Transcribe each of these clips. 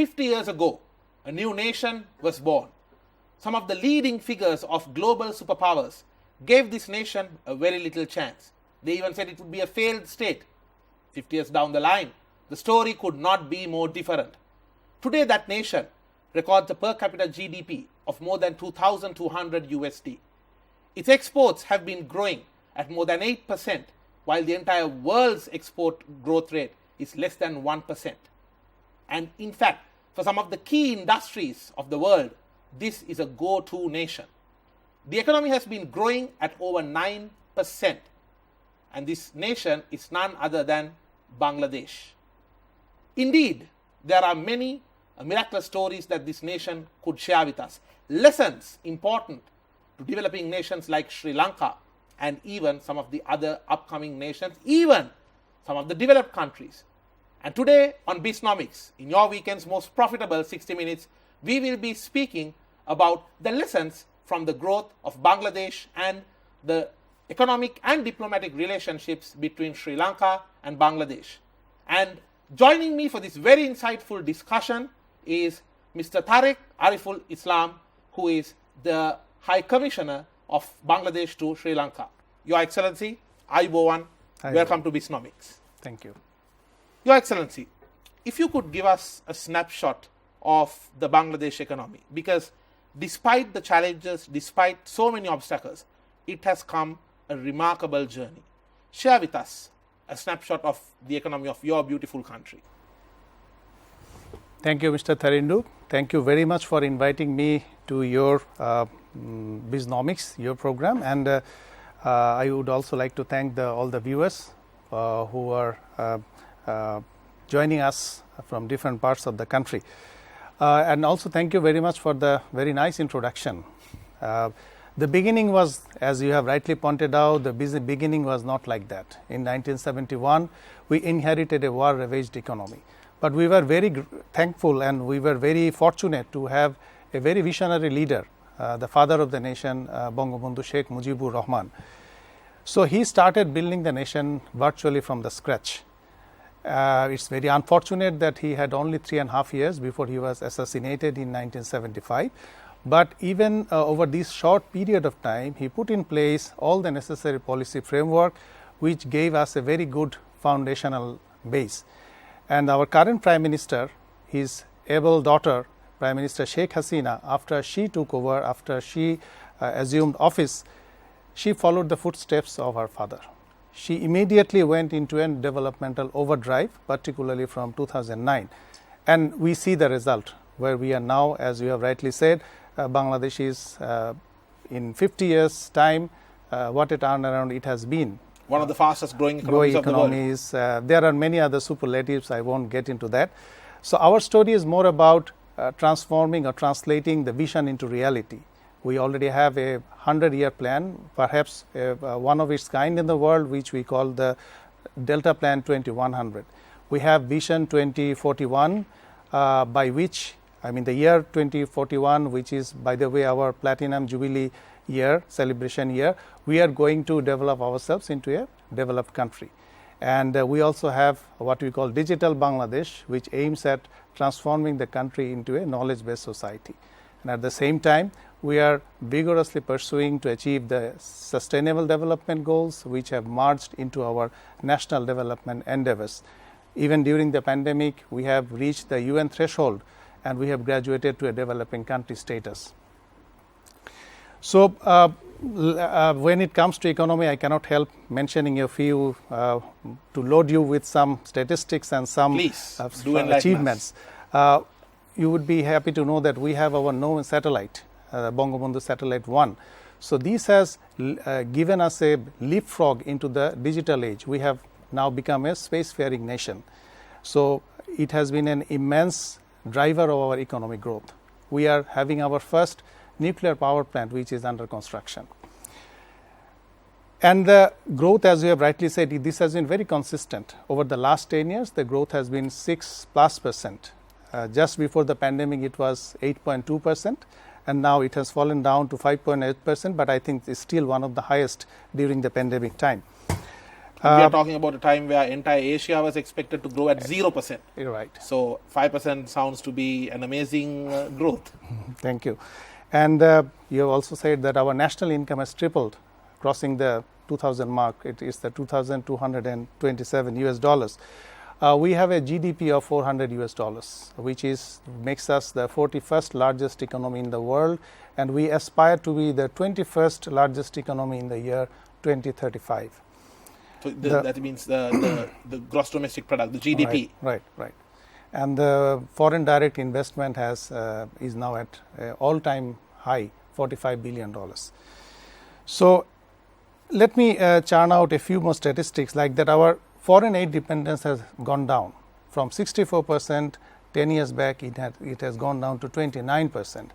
50 years ago, a new nation was born. Some of the leading figures of global superpowers gave this nation a very little chance. They even said it would be a failed state. 50 years down the line, the story could not be more different. Today, that nation records a per capita GDP of more than 2,200 USD. Its exports have been growing at more than 8%, while the entire world's export growth rate is less than 1%. And in fact, for some of the key industries of the world, this is a go-to nation. The economy has been growing at over 9%, and this nation is none other than Bangladesh. Indeed, there are many miraculous stories that this nation could share with us, lessons important to developing nations like Sri Lanka and even some of the other upcoming nations, even some of the developed countries. And today on Bisnomics, in your weekend's most profitable 60 minutes, we will be speaking about the lessons from the growth of Bangladesh and the economic and diplomatic relationships between Sri Lanka and Bangladesh. And joining me for this very insightful discussion is Mr. Tareq Ariful Islam, who is the High Commissioner of Bangladesh to Sri Lanka. Your Excellency, Ayubowan, welcome to Bisnomics. Thank you. Your Excellency, if you could give us a snapshot of the Bangladesh economy, because despite the challenges, despite so many obstacles, it has come a remarkable journey. Share with us a snapshot of the economy of your beautiful country. Thank you, Mr. Tharindu. Thank you very much for inviting me to your Bisnomics, your program, and I would also like to thank all the viewers who are joining us from different parts of the country. And also thank you very much for the very nice introduction. The beginning was, as you have rightly pointed out, the beginning was not like that. In 1971, we inherited a war-ravaged economy. But we were very thankful and we were very fortunate to have a very visionary leader, the father of the nation, Bangabandhu Sheikh Mujibur Rahman. So he started building the nation virtually from the scratch. It's very unfortunate that he had only 3.5 years before he was assassinated in 1975. But even over this short period of time, he put in place all the necessary policy framework, which gave us a very good foundational base. And our current Prime Minister, his able daughter, Prime Minister Sheikh Hasina, after she took over, after she assumed office, she followed the footsteps of her father. She immediately went into a developmental overdrive, particularly from 2009. And we see the result, where we are now, as you have rightly said, Bangladesh is in 50 years' time, what a turnaround it has been. One of the fastest growing economies of the world. There are many other superlatives, I won't get into that. So our story is more about transforming or translating the vision into reality. We already have a 100-year plan, perhaps one of its kind in the world, which we call the Delta Plan 2100. We have Vision 2041, by which, the year 2041, which is, by the way, our Platinum Jubilee year, celebration year, we are going to develop ourselves into a developed country. And we also have what we call Digital Bangladesh, which aims at transforming the country into a knowledge-based society. And at the same time, we are vigorously pursuing to achieve the Sustainable Development Goals, which have merged into our national development endeavors. Even during the pandemic, we have reached the UN threshold and we have graduated to a developing country status. So, when it comes to economy, I cannot help mentioning a few to load you with some statistics and some achievements. You would be happy to know that we have our known satellite, Bangabandhu Satellite 1. So this has given us a leapfrog into the digital age. We have now become a spacefaring nation. So it has been an immense driver of our economic growth. We are having our first nuclear power plant, which is under construction. And the growth, as you have rightly said, this has been very consistent. Over the last 10 years, the growth has been 6+%. Just before the pandemic, it was 8.2%, and now it has fallen down to 5.8%, but I think it's still one of the highest during the pandemic time. We are talking about a time where entire Asia was expected to grow at 0%. You're right. So 5% sounds to be an amazing growth. Thank you. And you have also said that our national income has tripled, crossing the 2000 mark. It is the 2,227 US dollars. We have a GDP of 400 US dollars, which makes us the 41st largest economy in the world, and we aspire to be the 21st largest economy in the year 2035. So that means the gross domestic product, the GDP. Right. And the foreign direct investment is now at all-time high, $45 billion. So let me churn out a few more statistics like that. Our foreign aid dependence has gone down from 64% 10 years back. It has gone down to 29%.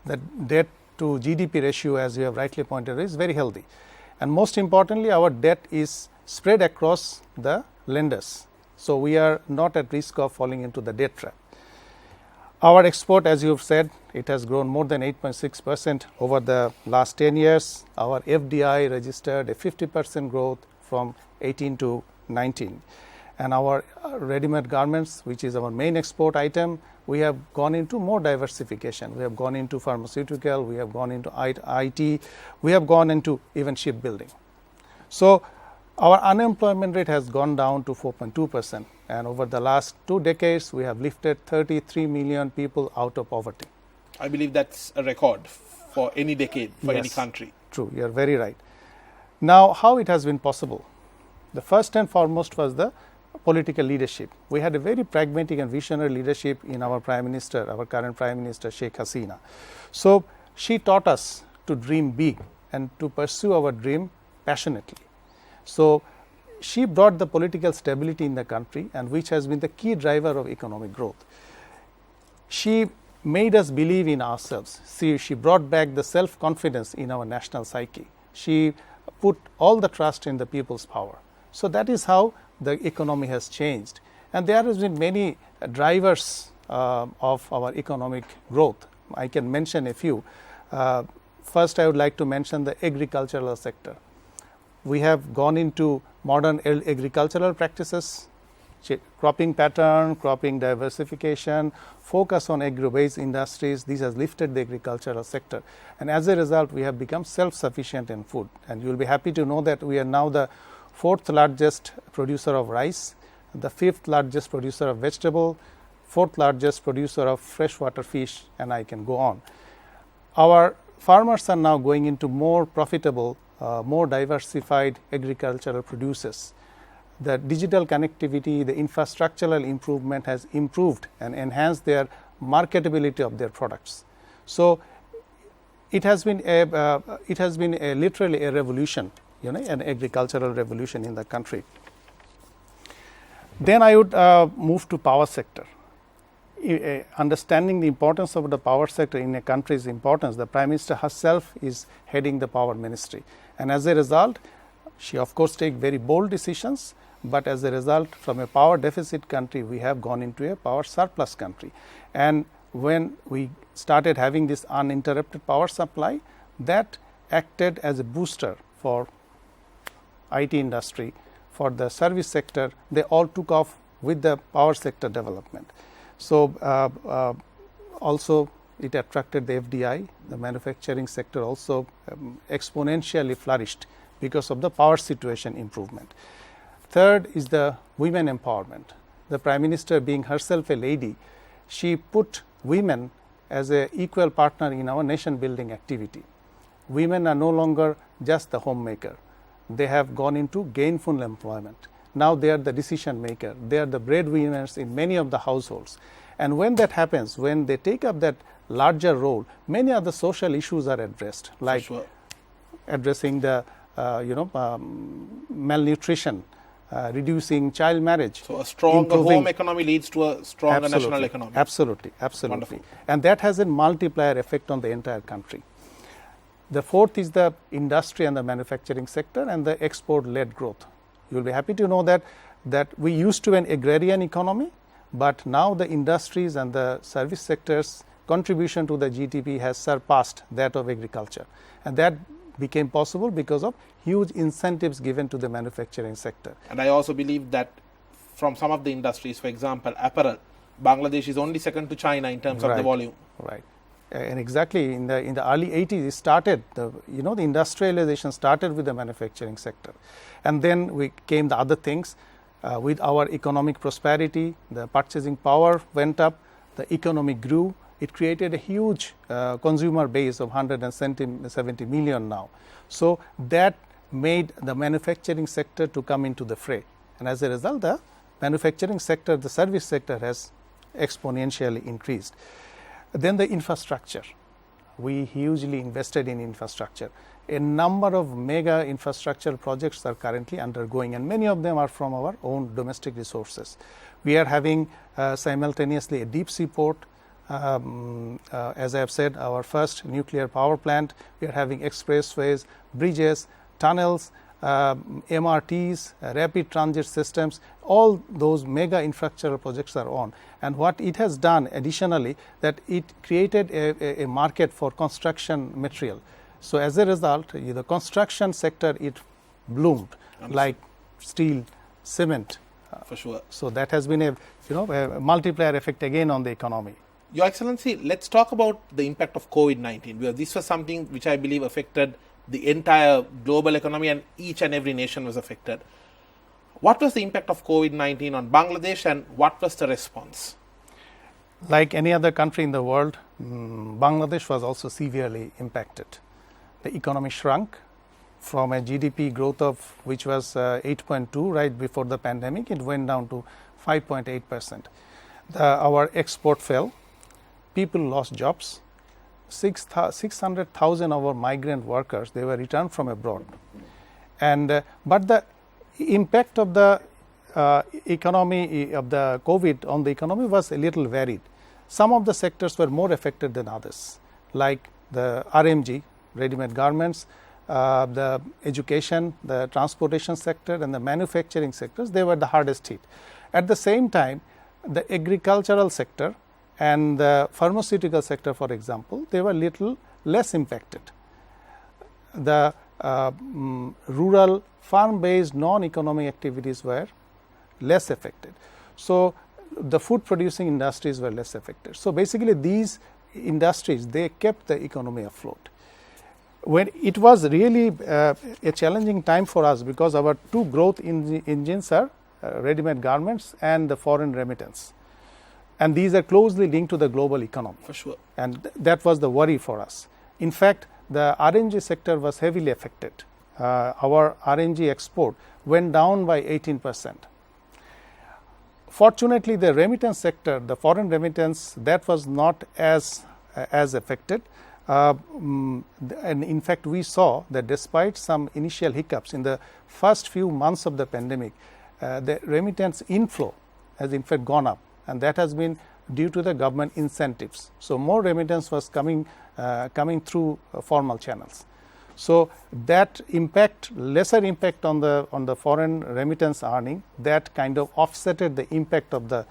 The debt to GDP ratio, as you have rightly pointed, is very healthy. And most importantly, our debt is spread across the lenders. So we are not at risk of falling into the debt trap. Our export, as you have said, it has grown more than 8.6% over the last 10 years. Our FDI registered a 50% growth from 18 to 19. And our ready-made garments, which is our main export item, we have gone into more diversification. We have gone into pharmaceutical, we have gone into IT, we have gone into even shipbuilding. So our unemployment rate has gone down to 4.2%, and over the last 2 decades, we have lifted 33 million people out of poverty. I believe that's a record for any decade, for any country. True, you are very right. Now, how it has been possible? The first and foremost was the political leadership. We had a very pragmatic and visionary leadership in our Prime Minister, our current Prime Minister, Sheikh Hasina. So she taught us to dream big and to pursue our dream passionately. So she brought the political stability in the country, and which has been the key driver of economic growth. She made us believe in ourselves. She brought back the self-confidence in our national psyche. She put all the trust in the people's power. So that is how the economy has changed. And there has been many drivers of our economic growth. I can mention a few. First, I would like to mention the agricultural sector. We have gone into modern agricultural practices, cropping pattern, cropping diversification, focus on agro-based industries. This has lifted the agricultural sector. And as a result, we have become self-sufficient in food. And you will be happy to know that we are now the 4th largest producer of rice, the 5th largest producer of vegetable, 4th largest producer of freshwater fish, and I can go on. Our farmers are now going into more profitable, more diversified agricultural producers. The digital connectivity, the infrastructural improvement has improved and enhanced their marketability of their products. So it has been literally a revolution, an agricultural revolution in the country. Then I would move to power sector. Understanding the importance of the power sector in a country's importance, the Prime Minister herself is heading the power ministry. And as a result, she of course takes very bold decisions, but as a result, from a power deficit country, we have gone into a power surplus country. And when we started having this uninterrupted power supply, that acted as a booster for IT industry, for the service sector. They all took off with the power sector development. So also it attracted the FDI. The manufacturing sector also exponentially flourished because of the power situation improvement. Third is the women empowerment. The Prime Minister, being herself a lady, she put women as an equal partner in our nation building activity. Women are no longer just the homemaker. They have gone into gainful employment. Now they are the decision maker. They are the breadwinners in many of the households. And when that happens, when they take up that larger role, many other social issues are addressed, like addressing the malnutrition, reducing child marriage. So a stronger home economy leads to a stronger national economy. Absolutely. Wonderful. And that has a multiplier effect on the entire country. The fourth is the industry and the manufacturing sector and the export-led growth. You will be happy to know that we used to be an agrarian economy, but now the industries and the service sectors' contribution to the GDP has surpassed that of agriculture. And that became possible because of huge incentives given to the manufacturing sector. And I also believe that from some of the industries, for example, apparel, Bangladesh is only second to China in terms of the volume. Right. And exactly in the early 80s, it started, the industrialization started with the manufacturing sector. And then we came the other things. With our economic prosperity, the purchasing power went up, the economy grew. It created a huge consumer base of 170 million now. So that made the manufacturing sector to come into the fray. And as a result, the manufacturing sector, the service sector has exponentially increased. Then the infrastructure. We hugely invested in infrastructure. A number of mega infrastructure projects are currently undergoing, and many of them are from our own domestic resources. We are having simultaneously a deep sea port. As I have said, our first nuclear power plant. We are having expressways, bridges, tunnels, MRTs, rapid transit systems. All those mega infrastructural projects are on. And what it has done additionally, that it created a market for construction material. So as a result, the construction sector, it bloomed. Understood. Like steel, cement. For sure. So that has been a multiplier effect again on the economy. Your Excellency, let's talk about the impact of COVID-19, because this was something which I believe affected the entire global economy, and each and every nation was affected. What was the impact of COVID-19 on Bangladesh, and what was the response? Like any other country in the world, Bangladesh was also severely impacted. The economy shrunk from a GDP growth of which was 8.2 right before the pandemic. It went down to 5.8%. Our export fell. People lost jobs. 600,000 of our migrant workers, they were returned from abroad. And but the impact of the economy of the COVID on the economy was a little varied. Some of the sectors were more affected than others, like the RMG, ready-made garments, the education, the transportation sector, and the manufacturing sectors. They were the hardest hit. At the same time, the agricultural sector and the pharmaceutical sector, for example, they were little less impacted. The rural farm-based non-economic activities were less affected. So the food producing industries were less affected. So basically these industries, they kept the economy afloat. When it was really a challenging time for us, because our two growth engines are ready-made garments and the foreign remittance. And these are closely linked to the global economy. For sure. And that was the worry for us. In fact, the RNG sector was heavily affected. Our RNG export went down by 18%. Fortunately, the remittance sector, the foreign remittance, that was not as affected. And in fact, we saw that despite some initial hiccups in the first few months of the pandemic, the remittance inflow has in fact gone up. And that has been due to the government incentives. So more remittance was coming through formal channels. So that impact, lesser impact on the foreign remittance earning, that kind of offsetted the impact of the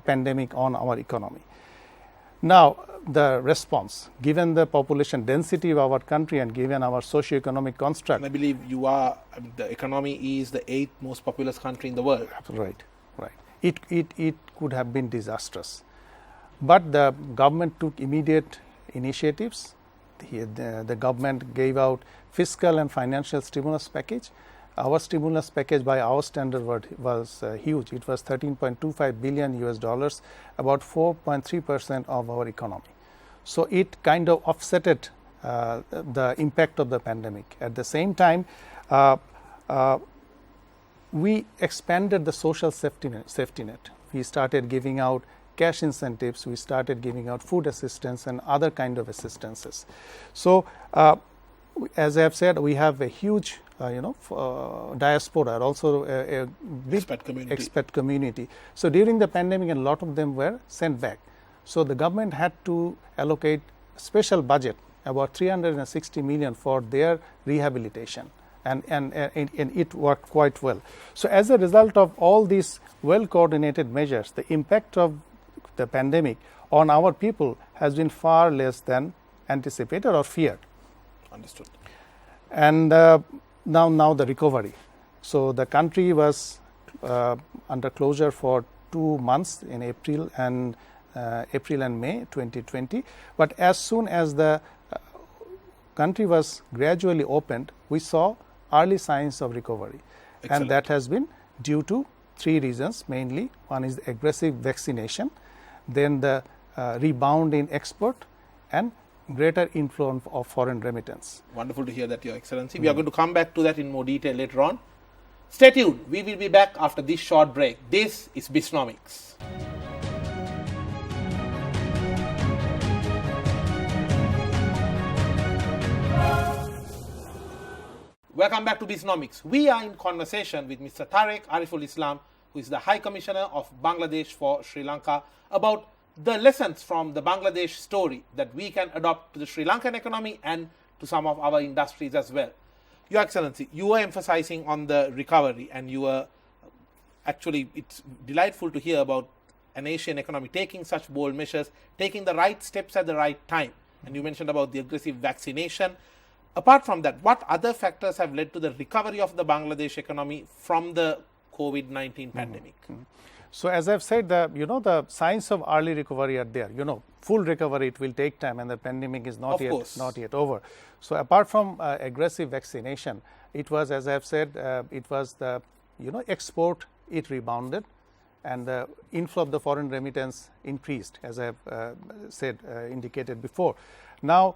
pandemic on our economy. Now, the response, given the population density of our country and given our socio-economic construct. And I believe the economy is the 8th most populous country in the world. Right. It could have been disastrous. But the government took immediate initiatives. The government gave out fiscal and financial stimulus package. Our stimulus package by our standard was huge. It was $13.25 billion, about 4.3% of our economy. So it kind of offsetted the impact of the pandemic. At the same time, we expanded the social safety net. We started giving out cash incentives. We started giving out food assistance and other kind of assistances. So, as I have said, we have a huge, diaspora, also a big expat community. So during the pandemic, a lot of them were sent back. So the government had to allocate special budget, about 360 million for their rehabilitation. And it worked quite well. So as a result of all these well-coordinated measures, the impact of the pandemic on our people has been far less than anticipated or feared. Understood. And now the recovery. So the country was under closure for 2 months in April and May 2020. But as soon as the country was gradually opened, we saw early signs of recovery. Excellent. And that has been due to 3 reasons mainly. One is the aggressive vaccination, then the rebound in export, and greater inflow of foreign remittance. Wonderful to hear that, Your Excellency. We are going to come back to that in more detail later on. Stay tuned. We will be back after this short break. This is Bisnomics. Welcome back to Bisnomics. We are in conversation with Mr. Tareq Ariful Islam, who is the High Commissioner of Bangladesh for Sri Lanka, about the lessons from the Bangladesh story that we can adopt to the Sri Lankan economy and to some of our industries as well. Your Excellency, you were emphasizing on the recovery, and you were actually, it's delightful to hear about an Asian economy taking such bold measures, taking the right steps at the right time. And you mentioned about the aggressive vaccination. Apart from that, what other factors have led to the recovery of the Bangladesh economy from the COVID-19 pandemic? So as I've said, the signs of early recovery are there. Full recovery, it will take time, and the pandemic is not yet over. So apart from aggressive vaccination, it was, as I've said, it was the export, it rebounded, and the inflow of the foreign remittance increased, as I've indicated before. Now,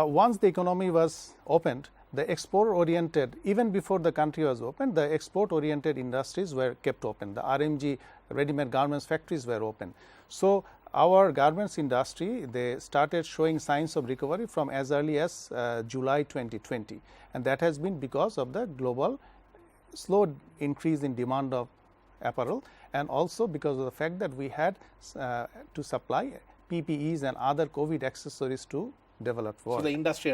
once the economy was opened, the export-oriented, even before the country was opened, the export-oriented industries were kept open. The RMG, ready-made garments factories, were open. So our garments industry, they started showing signs of recovery from as early as July 2020, and that has been because of the global slow increase in demand of apparel, and also because of the fact that we had to supply PPEs and other COVID accessories to developed world. So the industry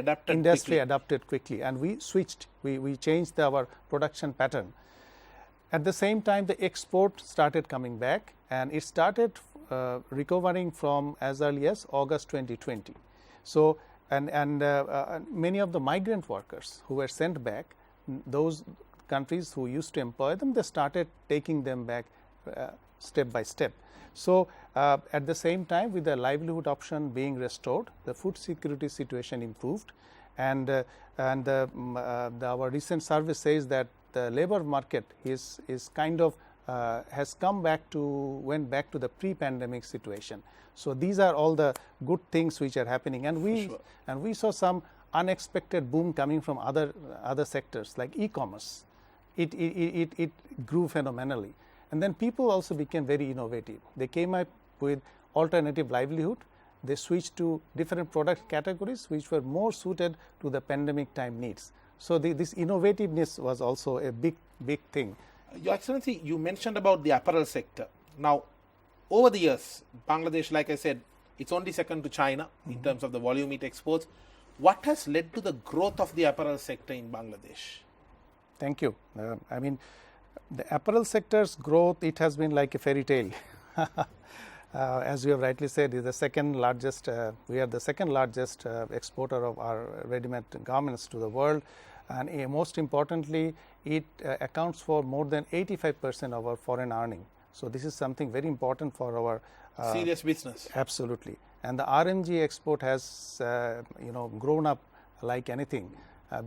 adapted quickly, and we switched, we changed our production pattern. At the same time, the export started coming back, and it started recovering from as early as August 2020. So, and many of the migrant workers who were sent back, those countries who used to employ them, they started taking them back step by step. So, at the same time, with the livelihood option being restored, the food security situation improved, and our recent survey says that the labor market is kind of has went back to the pre-pandemic situation. So these are all the good things which are happening, and we saw some unexpected boom coming from other sectors like e-commerce. It grew phenomenally. And then people also became very innovative. They came up with alternative livelihood. They switched to different product categories which were more suited to the pandemic time needs. So this innovativeness was also a big thing. Your Excellency, you mentioned about the apparel sector. Now, over the years, Bangladesh, like I said, it's only second to China in terms of the volume it exports. What has led to the growth of the apparel sector in Bangladesh? Thank you. I mean, the apparel sector's growth, it has been like a fairy tale. As you have rightly said, is the second largest. We are the second largest exporter of our ready-made garments to the world, and most importantly, it accounts for more than 85% of our foreign earning. So this is something very important for our serious business. Absolutely, and the RMG export has grown up like anything.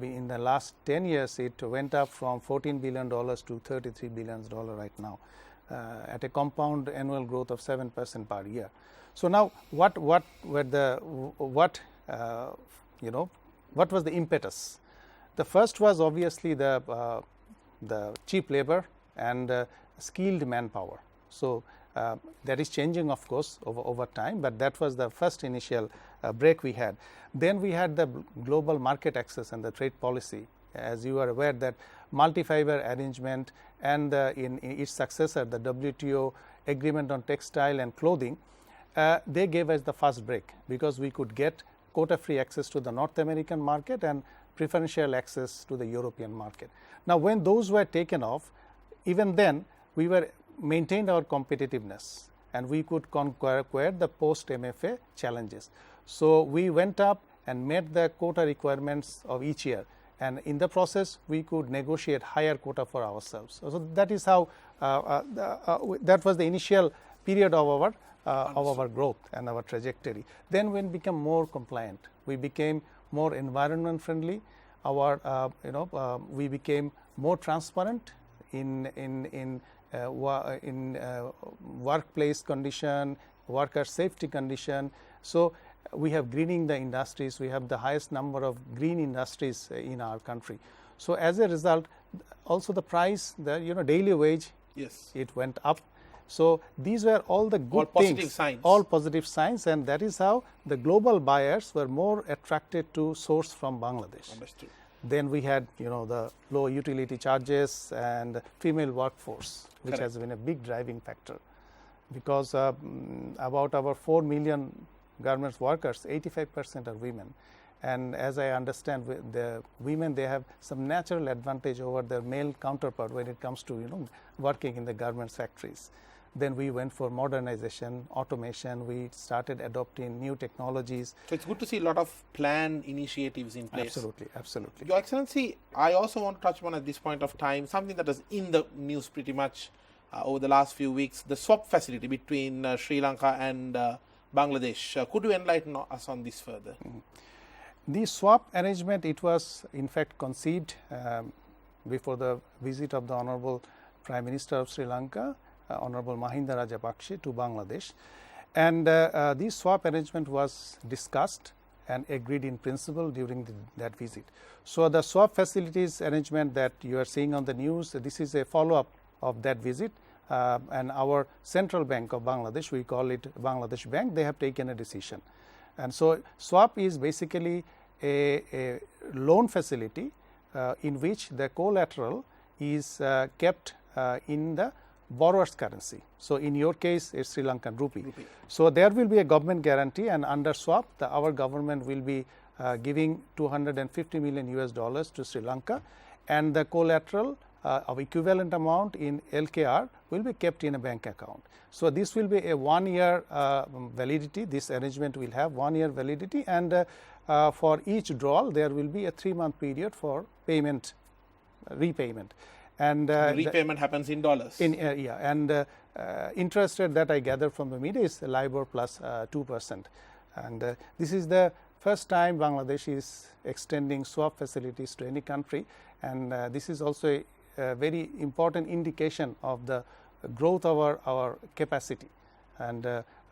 In the last 10 years, it went up from $14 billion to $33 billion right now, at a compound annual growth of 7% per year. So now, what was the impetus? The first was obviously the cheap labor and skilled manpower. So that is changing, of course, over time, but that was the first initial break we had. Then we had the global market access and the trade policy. As you are aware, that multi-fiber arrangement and in its successor, the WTO agreement on textile and clothing, they gave us the first break, because we could get quota-free access to the North American market and preferential access to the European market. Now, when those were taken off, even then we maintained our competitiveness, and we could conquer the post-MFA challenges. So we went up and met the quota requirements of each year. and in the process we could negotiate higher quota for ourselves. So that is how that was the initial period of our growth and our trajectory. Then when we become more compliant, we became more environment friendly. We became more transparent in workplace condition, worker safety condition. So we have greening the industries. We have the highest number of green industries in our country. So as a result, also the price, the daily wage, yes, it went up. So these were all the good all things, positive signs. All positive signs, and that is how the global buyers were more attracted to source from Bangladesh. Understood. Then we had the low utility charges and female workforce, which Correct. has been a big driving factor, because about our 4 million garments workers, 85% are women. And as I understand, the women, they have some natural advantage over their male counterpart when it comes to working in the garments factories. Then we went for modernization, automation. We started adopting new technologies. So it's good to see a lot of planned initiatives in place. Absolutely, absolutely. Your Excellency, I also want to touch upon at this point of time something that is in the news pretty much over the last few weeks, the swap facility between Sri Lanka and Bangladesh. Could you enlighten us on this further? The swap arrangement, it was in fact conceived before the visit of the Honorable Prime Minister of Sri Lanka, Honorable Mahinda Rajapaksa, to Bangladesh. And this swap arrangement was discussed and agreed in principle during that visit. So the swap facilities arrangement that you are seeing on the news, this is a follow-up of that visit. And our Central Bank of Bangladesh, we call it Bangladesh Bank, they have taken a decision. And so swap is basically a loan facility in which the collateral is kept in the borrower's currency. So in your case, it's Sri Lankan rupee. So there will be a government guarantee, and under swap, our government will be giving $250 million to Sri Lanka, and the collateral of equivalent amount in LKR will be kept in a bank account. So this will be a 1 year validity. This arrangement will have 1 year validity, and for each draw there will be a 3-month period for payment, repayment. And the repayment happens in dollars. Interest rate that I gather from the media is LIBOR plus 2%. And this is the first time Bangladesh is extending swap facilities to any country, and this is also a very important indication of the growth of our capacity. And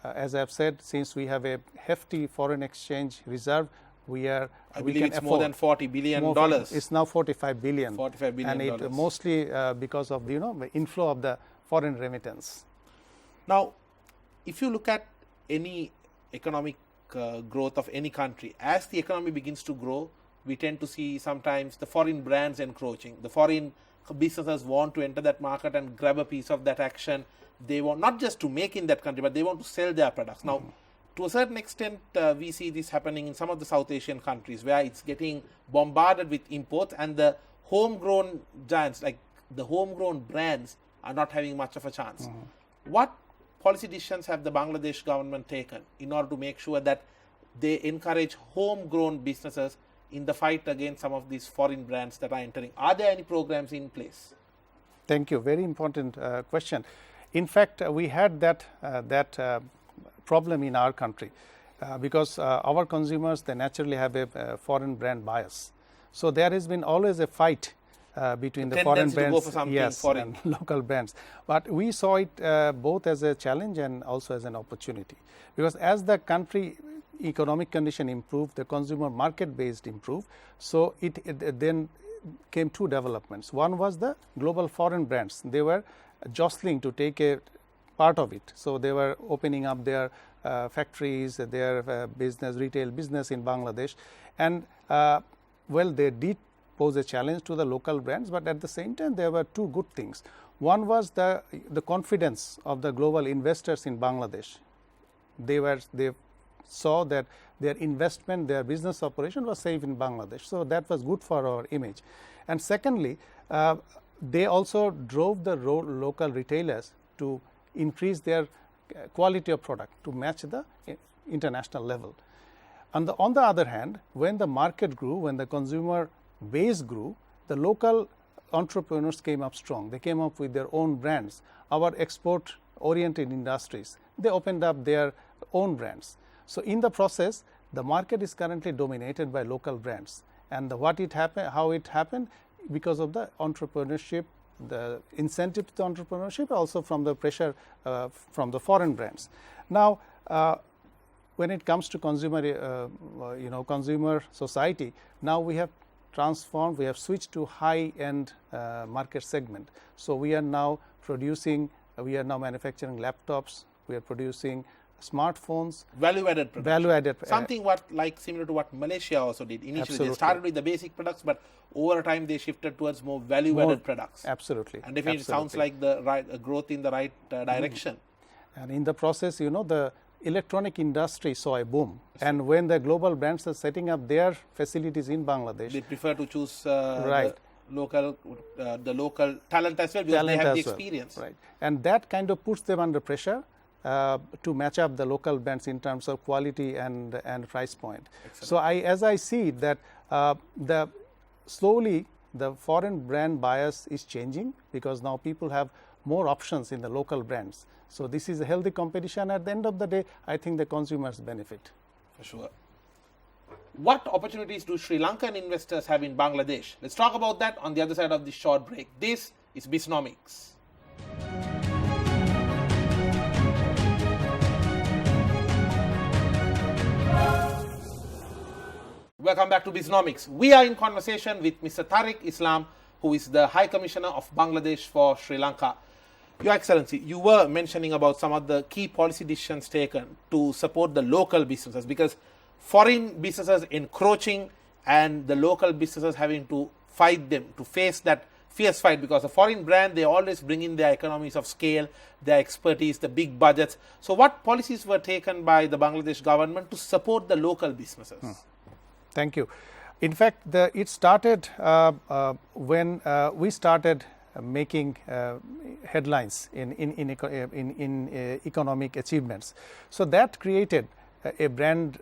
as I have said, since we have a hefty foreign exchange reserve, I believe it's more than $40 billion. It's now $45 billion. $45 billion. And it mostly because of the inflow of the foreign remittance. Now, if you look at any economic growth of any country, as the economy begins to grow, we tend to see sometimes the foreign brands encroaching. The foreign businesses want to enter that market and grab a piece of that action. They want not just to make in that country, but they want to sell their products. Now, to a certain extent, we see this happening in some of the South Asian countries where it's getting bombarded with imports, and the homegrown giants, like the homegrown brands, are not having much of a chance. What policy decisions have the Bangladesh government taken in order to make sure that they encourage homegrown businesses in the fight against some of these foreign brands that are entering? Are there any programs in place? Thank you. Very important question. In fact, we had that problem in our country because our consumers, they naturally have a foreign brand bias. So there has been always a fight between the foreign brands and local brands. But we saw it both as a challenge and also as an opportunity, because as the country economic condition improved, the consumer market based improved. So it then came two developments. One was the global foreign brands. They were jostling to take a part of it. So they were opening up their factories, their retail business in Bangladesh. And they did pose a challenge to the local brands, but at the same time there were two good things. One was the confidence of the global investors in Bangladesh. They saw that their investment, their business operation was safe in Bangladesh. So that was good for our image. And secondly, they also drove the local retailers to increase their quality of product to match the international level. On the other hand, when the market grew, when the consumer base grew, the local entrepreneurs came up strong. They came up with their own brands. Our export-oriented industries, they opened up their own brands. So in the process, the market is currently dominated by local brands. And how it happened, because of the entrepreneurship, the incentive to entrepreneurship, also from the pressure from the foreign brands. Now, when it comes to consumer society, now we have transformed, we have switched to high-end market segment. So we are now manufacturing laptops, we are producing smartphones. Value-added production. Value-added. Something similar to what Malaysia also did. Initially, Absolutely. They started with the basic products, but over time they shifted towards more value-added products. Absolutely. And definitely it sounds like the growth in the right direction. And in the process, the electronic industry saw a boom. And when the global brands are setting up their facilities in Bangladesh, they prefer to choose the local talent as well, because they have the experience. Right. And that kind of puts them under pressure to match up the local brands in terms of quality and price point. Excellent. So as I see that slowly the foreign brand bias is changing, because now people have more options in the local brands. So this is a healthy competition. At the end of the day, I think the consumers benefit. For sure. What opportunities do Sri Lankan investors have in Bangladesh? Let's talk about that on the other side of this short break. This is Bisnomics. Welcome back to Bisnomics. We are in conversation with Mr. Tareq Islam, who is the High Commissioner of Bangladesh for Sri Lanka. Your Excellency, you were mentioning about some of the key policy decisions taken to support the local businesses, because foreign businesses encroaching and the local businesses having to fight them, to face that fierce fight, because a foreign brand, they always bring in their economies of scale, their expertise, the big budgets. So what policies were taken by the Bangladesh government to support the local businesses? Thank you. In fact, it started when we started making headlines in economic achievements. So that created a brand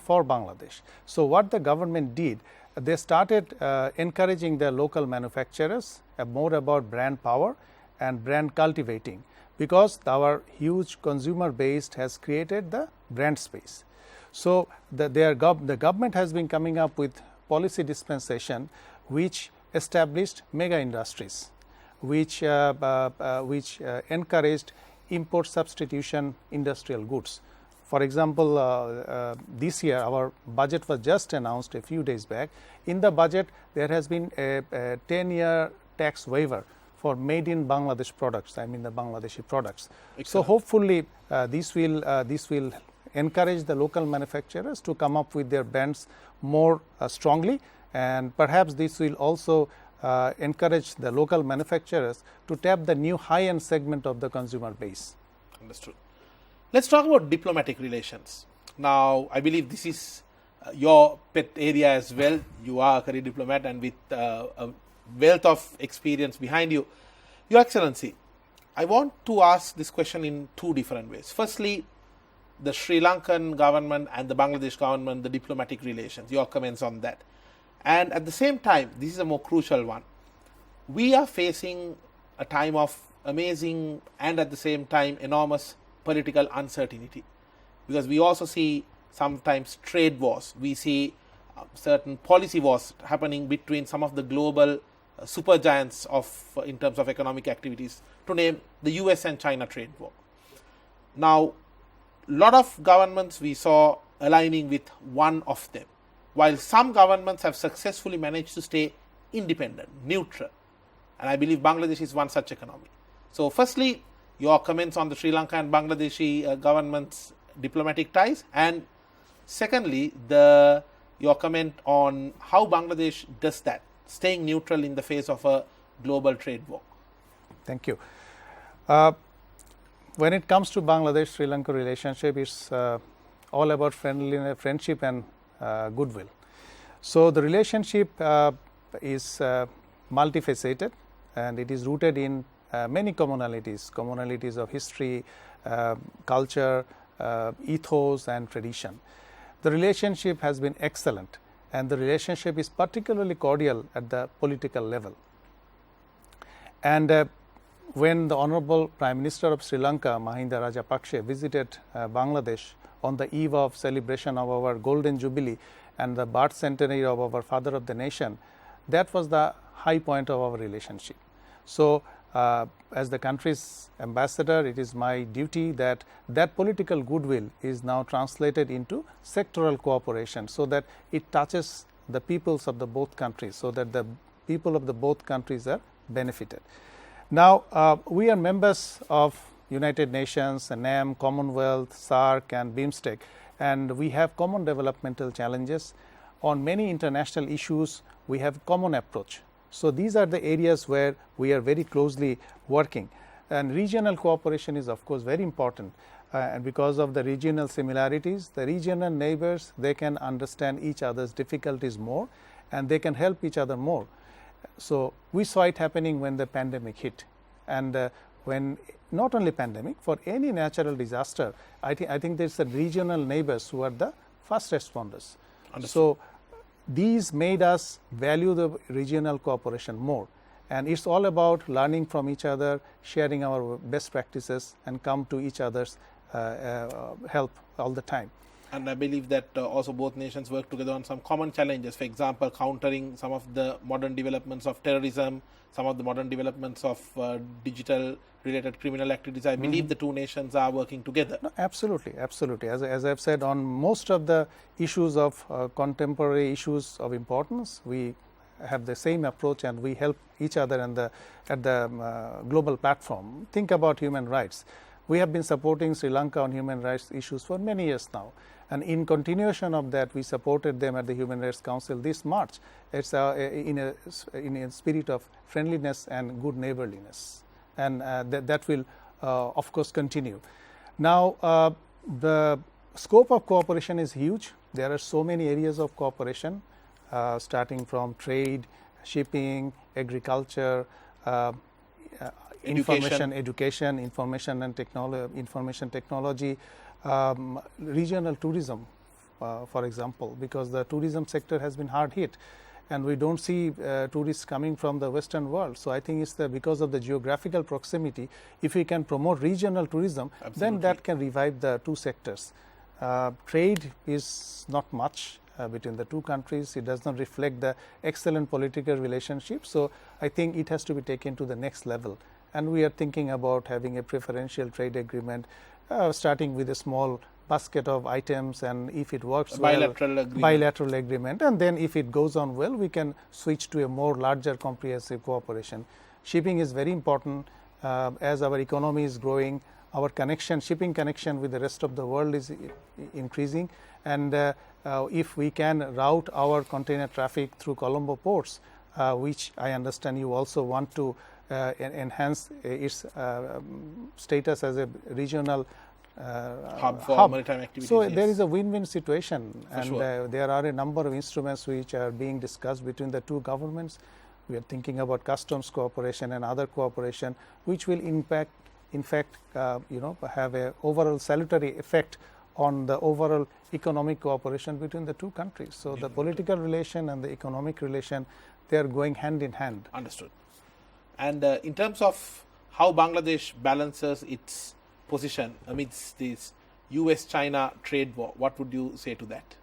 for Bangladesh. So what the government did, they started encouraging the local manufacturers more about brand power and brand cultivating, because our huge consumer base has created the brand space. So the government has been coming up with policy dispensation which established mega industries, which encouraged import substitution industrial goods. For example, this year our budget was just announced a few days back. In the budget, there has been a 10-year tax waiver for made in Bangladesh products, I mean the Bangladeshi products. Excellent. So hopefully this will encourage the local manufacturers to come up with their brands more strongly, and perhaps this will also encourage the local manufacturers to tap the new high-end segment of the consumer base. Understood. Let's talk about diplomatic relations. Now, I believe this is your pet area as well. You are a career diplomat and with a wealth of experience behind you. Your Excellency, I want to ask this question in two different ways. Firstly, the Sri Lankan government and the Bangladesh government, the diplomatic relations, your comments on that. And at the same time, this is a more crucial one. We are facing a time of amazing and at the same time enormous political uncertainty, because we also see sometimes trade wars. We see certain policy wars happening between some of the global supergiants in terms of economic activities, to name the US and China trade war. Now, a lot of governments we saw aligning with one of them, while some governments have successfully managed to stay independent, neutral. And I believe Bangladesh is one such economy. So firstly, your comments on the Sri Lanka and Bangladeshi government's diplomatic ties, and secondly, your comment on how Bangladesh does that, staying neutral in the face of a global trade war. Thank you. When it comes to Bangladesh-Sri Lanka relationship, it's all about friendship and goodwill. So the relationship is multifaceted, and it is rooted in many commonalities of history, culture, ethos and tradition. The relationship has been excellent, and the relationship is particularly cordial at the political level. And when the Honorable Prime Minister of Sri Lanka, Mahinda Rajapaksa, visited Bangladesh on the eve of celebration of our Golden Jubilee and the birth centenary of our Father of the Nation, that was the high point of our relationship. So, as the country's ambassador, it is my duty that political goodwill is now translated into sectoral cooperation, so that it touches the peoples of the both countries, so that the people of the both countries are benefited. Now, we are members of United Nations, NAM, Commonwealth, SAARC and BIMSTEC, and we have common developmental challenges. On many international issues, we have common approach. So, these are the areas where we are very closely working, and regional cooperation is of course very important, and because of the regional similarities, the regional neighbors, they can understand each other's difficulties more and they can help each other more. So, we saw it happening when the pandemic hit, and when not only pandemic, for any natural disaster, I think there's the regional neighbors who are the first responders. Understood. So, these made us value the regional cooperation more, and it's all about learning from each other, sharing our best practices and come to each other's help all the time. And I believe that also both nations work together on some common challenges, for example, countering some of the modern developments of terrorism, some of the modern developments of digital related criminal activities. I believe the two nations are working together. No, absolutely, absolutely. As I've said, on most of the issues of contemporary issues of importance, we have the same approach and we help each other at the global platform. Think about human rights. We have been supporting Sri Lanka on human rights issues for many years now, and in continuation of that, we supported them at the Human Rights Council this March. It's in a spirit of friendliness and good neighborliness, and that will of course continue. Now, the scope of cooperation is huge. There are so many areas of cooperation, starting from trade, shipping, agriculture, education, information and technology, regional tourism, for example, because the tourism sector has been hard hit, and we don't see tourists coming from the Western world. So, I think it's because of the geographical proximity. If we can promote regional tourism, Absolutely. then that can revive the two sectors. Trade is not much between the two countries. It does not reflect the excellent political relationship. So, I think it has to be taken to the next level. And we are thinking about having a preferential trade agreement, starting with a small basket of items, and if it works bilateral agreement, and then if it goes on well, we can switch to a more larger comprehensive cooperation. Shipping is very important. As our economy is growing, our shipping connection with the rest of the world is increasing, and if we can route our container traffic through Colombo ports, which I understand you also want to enhance its status as a regional hub for maritime activities. So, yes. there is a win-win situation, For and sure. there are a number of instruments which are being discussed between the two governments. We are thinking about customs cooperation and other cooperation, which will in fact, have a overall salutary effect on the overall economic cooperation between the two countries. So, the political relation and the economic relation, they are going hand in hand. Understood. And in terms of how Bangladesh balances its position amidst this US-China trade war, what would you say to that?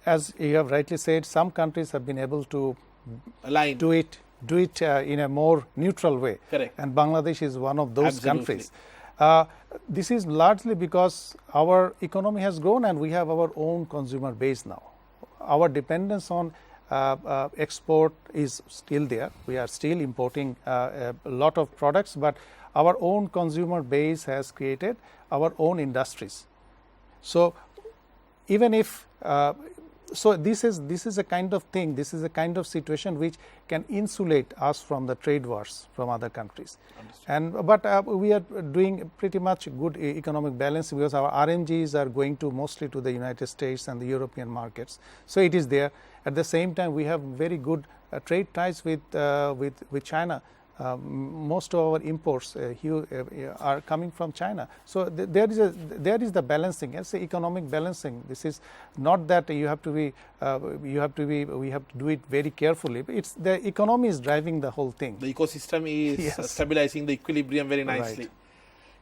As you have rightly said, some countries have been able to Align. do it in a more neutral way. Correct. And Bangladesh is one of those Absolutely. countries. This is largely because our economy has grown and we have our own consumer base now. Our dependence on export is still there. We are still importing a lot of products, but our own consumer base has created our own industries. So, even if so, this is a kind of thing. This is a kind of situation which can insulate us from the trade wars from other countries. But we are doing pretty much good economic balance, because our RMGs are going mostly to the United States and the European markets. So, it is there. At the same time, we have very good trade ties with China. most of our imports are coming from China. So there is the balancing. It's economic balancing. This is not that we have to do it very carefully. It's the economy is driving the whole thing. The ecosystem is Yes. stabilizing the equilibrium very nicely. Right.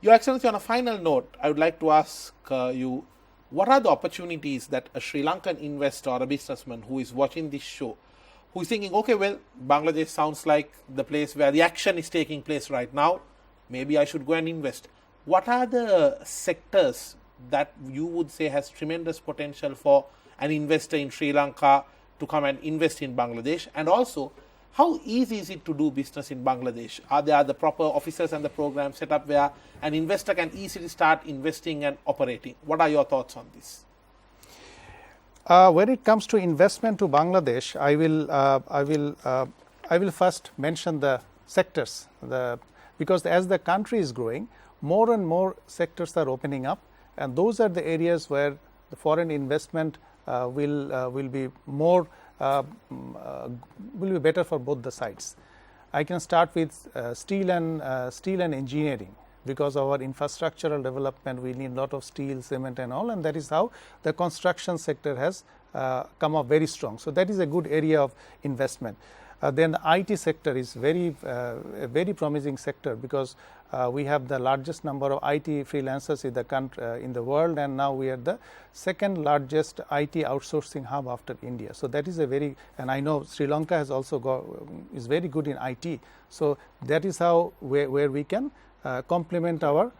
Your Excellency, on a final note, I would like to ask you, what are the opportunities that a Sri Lankan investor or a businessman who is watching this show, who is thinking, okay, well, Bangladesh sounds like the place where the action is taking place right now, maybe I should go and invest. What are the sectors that you would say has tremendous potential for an investor in Sri Lanka to come and invest in Bangladesh? And also, how easy is it to do business in Bangladesh? Are there the proper offices and the programs set up where an investor can easily start investing and operating? What are your thoughts on this? When it comes to investment to Bangladesh, I will first mention the sectors, because as the country is growing, more and more sectors are opening up, and those are the areas where the foreign investment will be more will be better for both the sides. I can start with steel and engineering. Because of our infrastructural development, we need a lot of steel, cement and all, and that is how the construction sector has come up very strong. So that is a good area of investment. Then the IT sector is a very promising sector, because we have the largest number of IT freelancers in the country, in the world, and now we are the second largest IT outsourcing hub after India. So that is and I know Sri Lanka has also is very good in IT. So that is how where we can complement our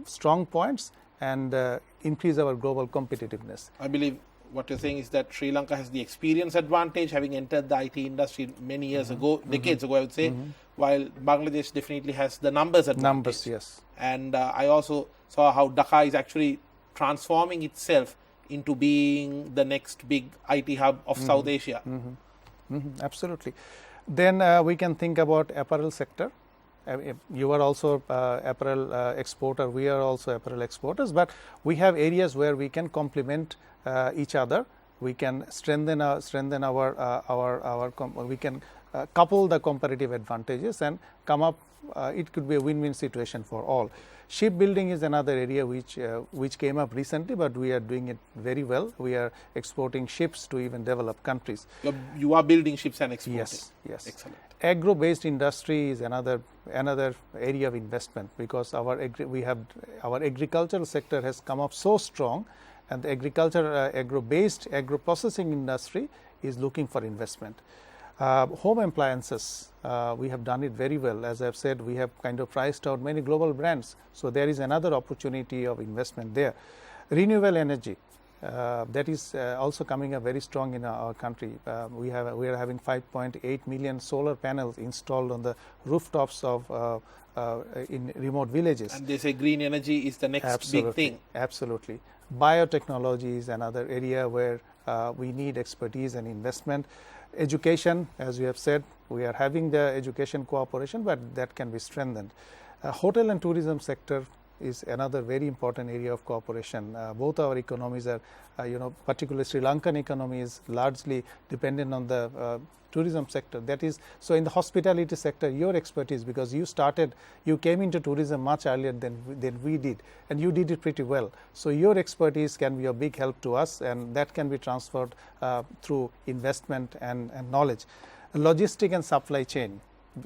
strong points and increase our global competitiveness. I believe what you're saying is that Sri Lanka has the experience advantage, having entered the IT industry many years ago, decades ago, I would say, while Bangladesh definitely has the numbers advantage. Numbers, yes. And I also saw how Dhaka is actually transforming itself into being the next big IT hub of South Asia. Absolutely. Then we can think about apparel sector. You are also apparel exporter, we are also apparel exporters, but we have areas where we can complement each other. We can strengthen we can couple the comparative advantages and come up. It could be a win-win situation for all. Shipbuilding is another area which came up recently, but we are doing it very well. We are exporting ships to even developed countries. You are building ships and exporting. Yes, yes. Excellent. Agro-based industry is another area of investment, because our agricultural sector has come up so strong, and the agro-based agro-processing industry is looking for investment. Home appliances, we have done it very well. As I have said, we have kind of priced out many global brands. So there is another opportunity of investment there. Renewable energy, that is also coming up very strong in our country. We are having 5.8 million solar panels installed on the rooftops of in remote villages. And they say green energy is the next big thing. Absolutely. Biotechnology is another area where we need expertise and investment. Education, as we have said, we are having the education cooperation, but that can be strengthened. Hotel and tourism sector is another very important area of cooperation. Both our economies are, particularly Sri Lankan economy is largely dependent on the tourism sector. That is, so in the hospitality sector, your expertise, because you came into tourism much earlier than we did, and you did it pretty well. So your expertise can be a big help to us, and that can be transferred through investment and knowledge. Logistic and supply chain.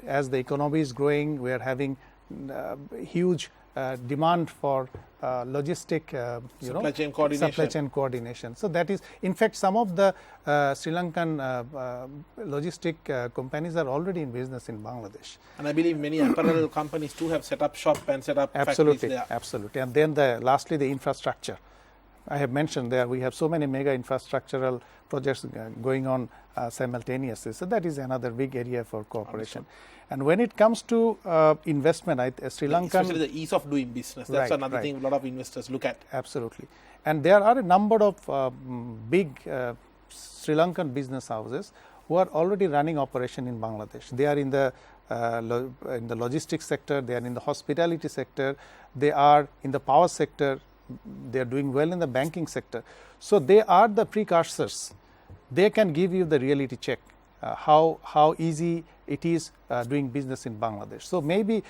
As the economy is growing, we are having huge demand for logistic supply chain coordination. So that is, in fact, some of the Sri Lankan logistic companies are already in business in Bangladesh. And I believe many apparel companies too have set up shop and set up factories there. Absolutely. And then lastly, the infrastructure. I have mentioned there, we have so many mega infrastructural projects going on simultaneously. So that is another big area for cooperation. And when it comes to investment, Sri Lankan, especially the ease of doing business, that's another thing a lot of investors look at. Absolutely. And there are a number of big Sri Lankan business houses who are already running operation in Bangladesh. They are in the logistics sector, they are in the hospitality sector, they are in the power sector, they are doing well in the banking sector. So they are the precursors. They can give you the reality check, how easy it is doing business in Bangladesh. So maybe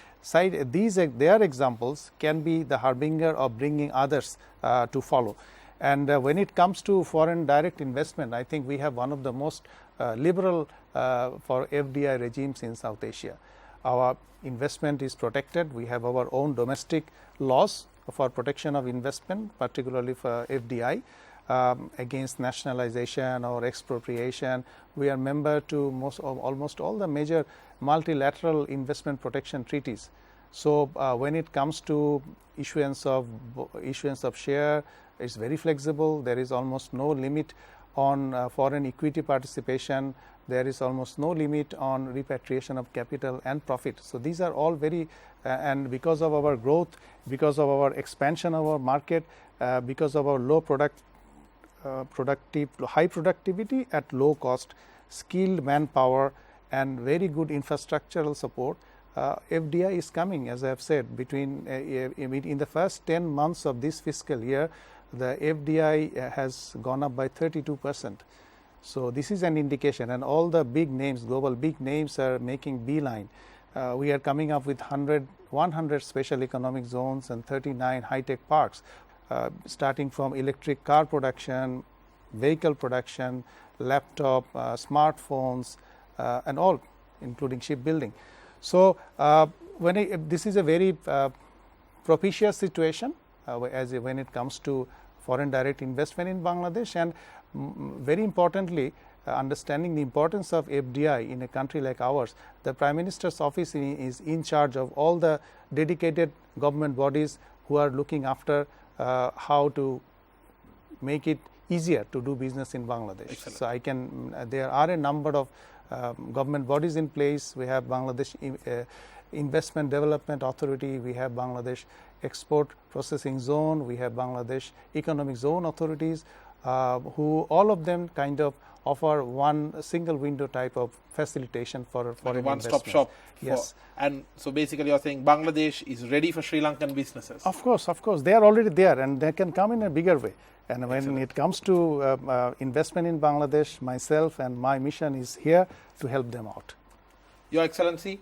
their examples can be the harbinger of bringing others to follow. And when it comes to foreign direct investment, I think we have one of the most liberal for FDI regimes in South Asia. Our investment is protected. We have our own domestic laws for protection of investment, particularly for FDI, against nationalization or expropriation. We are member to almost all the major multilateral investment protection treaties. So when it comes to issuance of share, it's very flexible. There is almost no limit on foreign equity participation. There is almost no limit on repatriation of capital and profit. So these are all very and because of our growth, because of our expansion of our market, because of our high productivity at low cost, skilled manpower, and very good infrastructural support, FDI is coming, as I have said, in the first 10 months of this fiscal year, the FDI has gone up by 32%. So this is an indication, and all the big names, global big names, are making beeline. We are coming up with 100 special economic zones and 39 high-tech parks, starting from electric car production, vehicle production, laptop, smartphones, and all, including shipbuilding. So this is a very propitious situation when it comes to foreign direct investment in Bangladesh, and very importantly, understanding the importance of FDI in a country like ours. The Prime Minister's office is in charge of all the dedicated government bodies who are looking after how to make it easier to do business in Bangladesh. Excellent. So there are a number of government bodies in place. We have Bangladesh Investment Development Authority, we have Bangladesh Export Processing Zone, we have Bangladesh Economic Zone authorities, who all of them kind of offer one single window type of facilitation for a one-stop shop. Yes. And so basically you're saying Bangladesh is ready for Sri Lankan businesses. Of course, they are already there, and they can come in a bigger way. And when Excellent. it comes to investment in Bangladesh, myself and my mission is here to help them out. Your Excellency,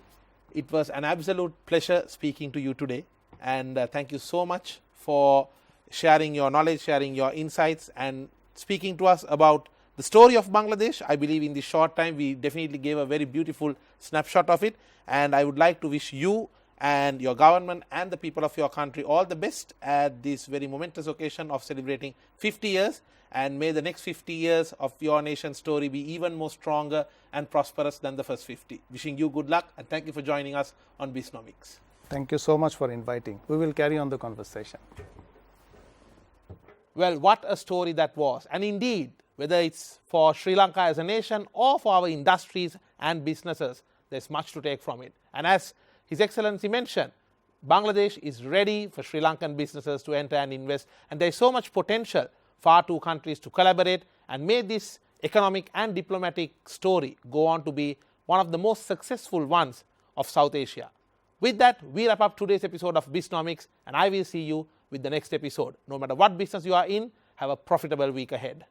it was an absolute pleasure speaking to you today, and thank you so much for sharing your knowledge, sharing your insights, and speaking to us about the story of Bangladesh. I believe in this short time we definitely gave a very beautiful snapshot of it, and I would like to wish you and your government and the people of your country all the best at this very momentous occasion of celebrating 50 years, and may the next 50 years of your nation's story be even more stronger and prosperous than the first 50. Wishing you good luck, and thank you for joining us on Bisnomics. Thank you so much for inviting. We will carry on the conversation. Well, what a story that was. And indeed, whether it's for Sri Lanka as a nation or for our industries and businesses, there's much to take from it. And as His Excellency mentioned, Bangladesh is ready for Sri Lankan businesses to enter and invest, and there's so much potential for our two countries to collaborate and make this economic and diplomatic story go on to be one of the most successful ones of South Asia. With that, we wrap up today's episode of Bisnomics, and I will see you with the next episode. No matter what business you are in, have a profitable week ahead.